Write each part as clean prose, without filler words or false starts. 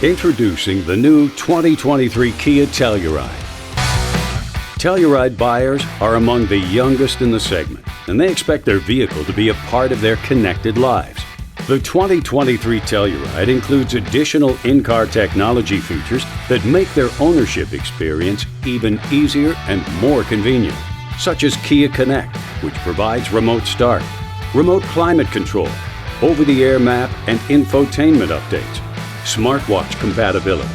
Introducing the new 2023 Kia Telluride. Telluride buyers are among the youngest in the segment, and they expect their vehicle to be a part of their connected lives. The 2023 Telluride includes additional in-car technology features that make their ownership experience even easier and more convenient, such as Kia Connect, which provides remote start, remote climate control, over-the-air map and infotainment updates, smartwatch compatibility,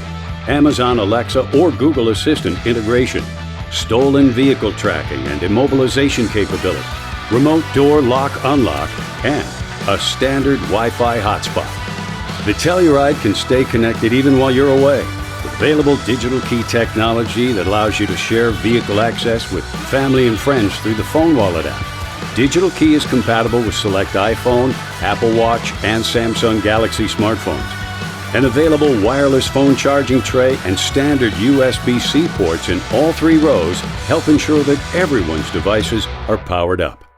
Amazon Alexa or Google Assistant integration, stolen vehicle tracking and immobilization capability, remote door lock-unlock, and a standard Wi-Fi hotspot. The Telluride can stay connected even while you're away, with available digital key technology that allows you to share vehicle access with family and friends through the Phone Wallet app. Digital key is compatible with select iPhone, Apple Watch, and Samsung Galaxy smartphones. An available wireless phone charging tray and standard USB-C ports in all 3 rows help ensure that everyone's devices are powered up.